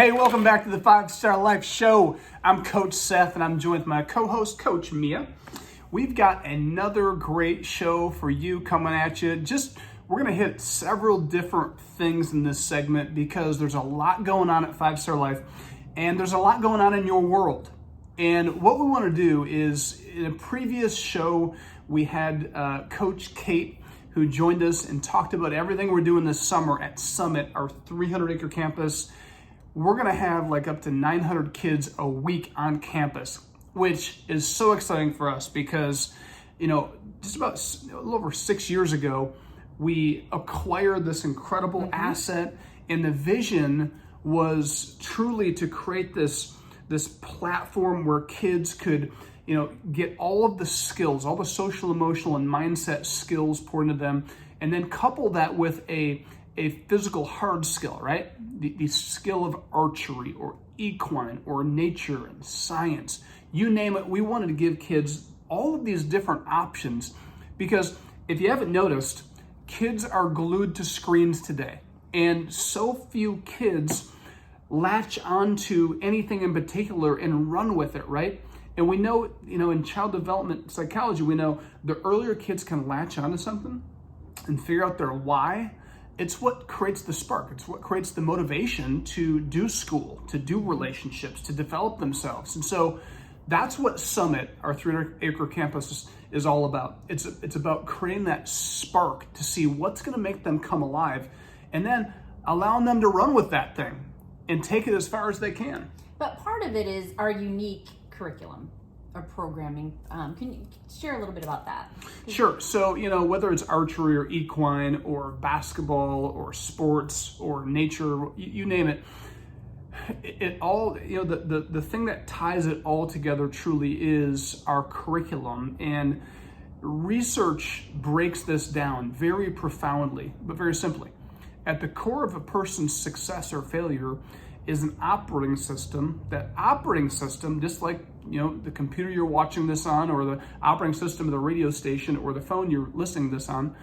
Hey, welcome back to the 5-Star Life Show. I'm Coach Seth and I'm joined with my co-host, Coach Mia. We've got another great show for you coming at you. We're gonna hit several different things in this segment because there's a lot going on at 5-Star Life and there's a lot going on in your world. And what we wanna do is, in a previous show, we had Coach Kate who joined us and talked about everything we're doing this summer at Summit, our 300-acre campus. We're gonna have like up to 900 kids a week on campus, which is so exciting for us because, just about a little over 6 years ago, we acquired this incredible asset, and the vision was truly to create this platform where kids could, get all of the skills, all the social, emotional, and mindset skills poured into them, and then couple that with a physical hard skill, right? The skill of archery or equine or nature and science, you name it. We wanted to give kids all of these different options because if you haven't noticed, kids are glued to screens today. And so few kids latch onto anything in particular and run with it, right? And we know, in child development psychology, we know the earlier kids can latch onto something and figure out their why, it's what creates the spark. It's what creates the motivation to do school, to do relationships, to develop themselves. And so that's what Summit, our 300-acre campus, is all about. It's about creating that spark to see what's going to make them come alive and then allowing them to run with that thing and take it as far as they can. But part of it is our unique curriculum or programming. Can you share a little bit about that? Sure. So, whether it's archery or equine or basketball or sports or nature, you name it, it all, the thing that ties it all together truly is our curriculum. And research breaks this down very profoundly, but very simply. At the core of a person's success or failure is an operating system. That operating system, just like the computer you're watching this on, or the operating system of the radio station, or the phone you're listening to this on,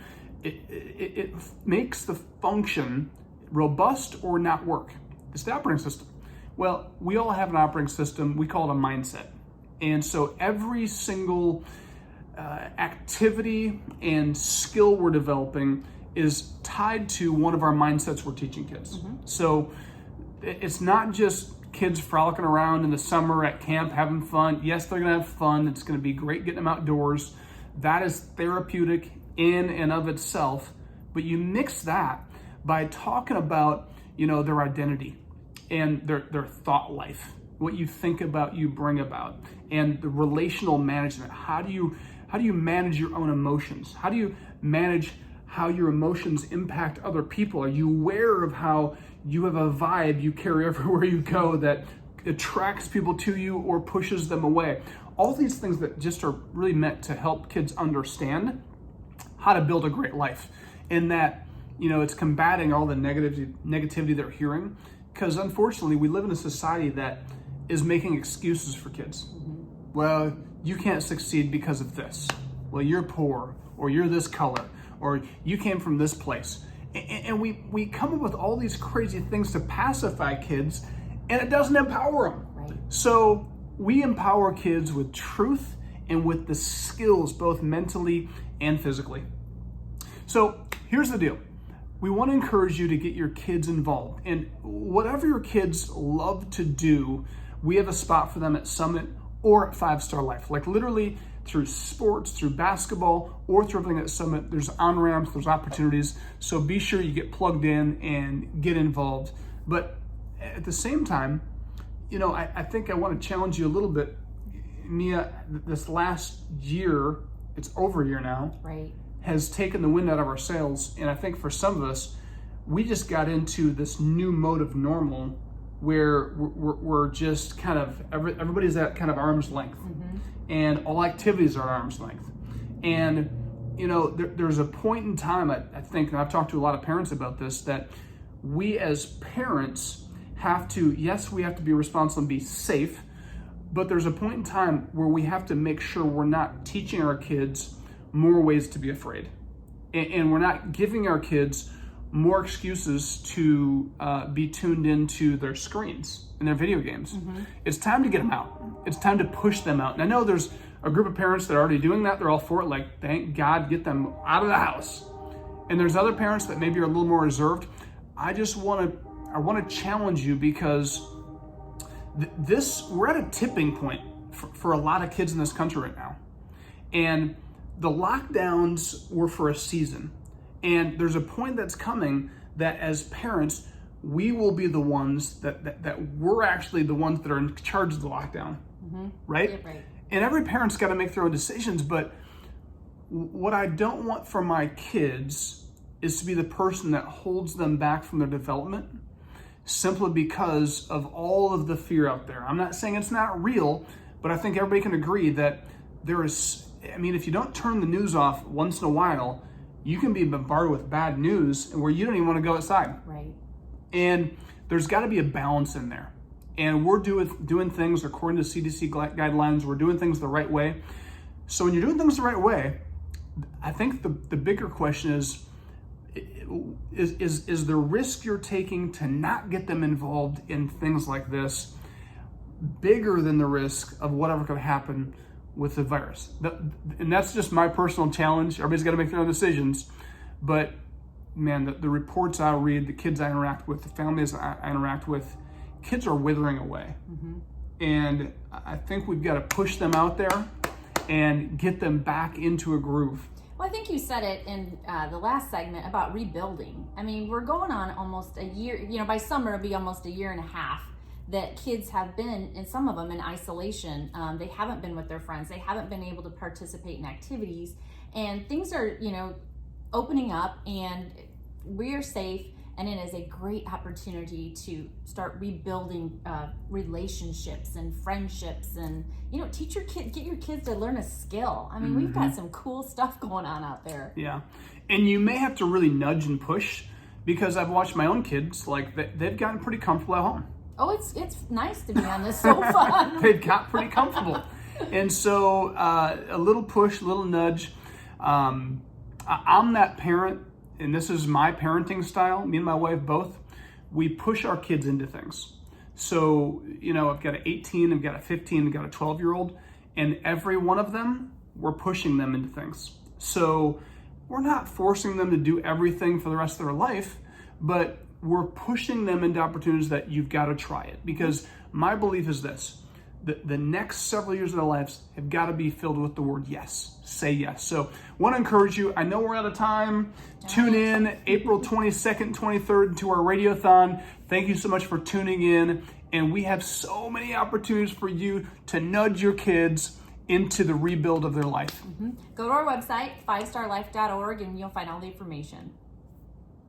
it makes the function robust or not work. It's the operating system. Well, we all have an operating system. We call it a mindset. And so every single activity and skill we're developing is tied to one of our mindsets we're teaching kids. So it's not just kids frolicking around in the summer at camp having fun. Yes, they're gonna have fun. It's gonna be great getting them outdoors. That is therapeutic in and of itself. But you mix that by talking about, their identity and their thought life. What you think about, you bring about. And the relational management. How do you manage your own emotions? How do you manage how your emotions impact other people? Are you aware of how you have a vibe you carry everywhere you go that attracts people to you or pushes them away? All these things that just are really meant to help kids understand how to build a great life, and that, it's combating all the negativity they're hearing, because unfortunately we live in a society that is making excuses for kids. Well, you can't succeed because of this. Well, you're poor, or you're this color, or you came from this place. And we come up with all these crazy things to pacify kids, and it doesn't empower them. Right. So we empower kids with truth and with the skills, both mentally and physically. So here's the deal. We want to encourage you to get your kids involved. And whatever your kids love to do, we have a spot for them at Summit or at 5-Star Life. Like literally, through sports, through basketball, or through everything at Summit, there's on-ramps, there's opportunities. So be sure you get plugged in and get involved. But at the same time, I think I want to challenge you a little bit. Mia, this last year, it's over a year now, right, has taken the wind out of our sails. And I think for some of us, we just got into this new mode of normal where we're just kind of, everybody's at kind of arm's length. And all activities are at arm's length. And, there's a point in time, I think, and I've talked to a lot of parents about this, that we as parents have to, yes, we have to be responsible and be safe, but there's a point in time where we have to make sure we're not teaching our kids more ways to be afraid. And we're not giving our kids more excuses to be tuned into their screens and their video games. It's time to get them out. It's time to push them out. And I know there's a group of parents that are already doing that. They're all for it. Like, thank God, get them out of the house. And there's other parents that maybe are a little more reserved. I want to challenge you, because we're at a tipping point for a lot of kids in this country right now. And the lockdowns were for a season. And there's a point that's coming that as parents, we will be the ones that we're actually the ones that are in charge of the lockdown, right? Yeah, right. And every parent's got to make their own decisions. But what I don't want for my kids is to be the person that holds them back from their development simply because of all of the fear out there. I'm not saying it's not real, but I think everybody can agree that there is, if you don't turn the news off once in a while, you can be bombarded with bad news and where you don't even want to go outside. Right. And there's got to be a balance in there. And we're doing things according to CDC guidelines. We're doing things the right way. So when you're doing things the right way, I think the bigger question is the risk you're taking to not get them involved in things like this bigger than the risk of whatever could happen with the virus? And that's just my personal challenge. Everybody's got to make their own decisions. But man, the reports I read, the kids I interact with, the families I interact with, kids are withering away. And I think we've got to push them out there and get them back into a groove. Well, I think you said it in the last segment about rebuilding. We're going on almost a year, by summer it'll be almost a year and a half that kids have been, and some of them in isolation. They haven't been with their friends. They haven't been able to participate in activities, and things are, opening up, and we're safe. And it is a great opportunity to start rebuilding relationships and friendships, and teach your kid, get your kids to learn a skill. We've got some cool stuff going on out there. Yeah, and you may have to really nudge and push, because I've watched my own kids, like they've gotten pretty comfortable at home. Oh, it's nice to be on the sofa. They've got pretty comfortable, and so a little push, a little nudge. I'm that parent. And this is my parenting style. Me and my wife both, we push our kids into things. So, I've got an 18, I've got a 15, I've got a 12-year-old, and every one of them, we're pushing them into things. So we're not forcing them to do everything for the rest of their life, but we're pushing them into opportunities that you've got to try it. Because my belief is this: the next several years of their lives have got to be filled with the word yes. Say yes. So want to encourage you. I know we're out of time. Tune in April 22nd, 23rd to our Radiothon. Thank you so much for tuning in. And we have so many opportunities for you to nudge your kids into the rebuild of their life. Go to our website, 5starlife.org, and you'll find all the information.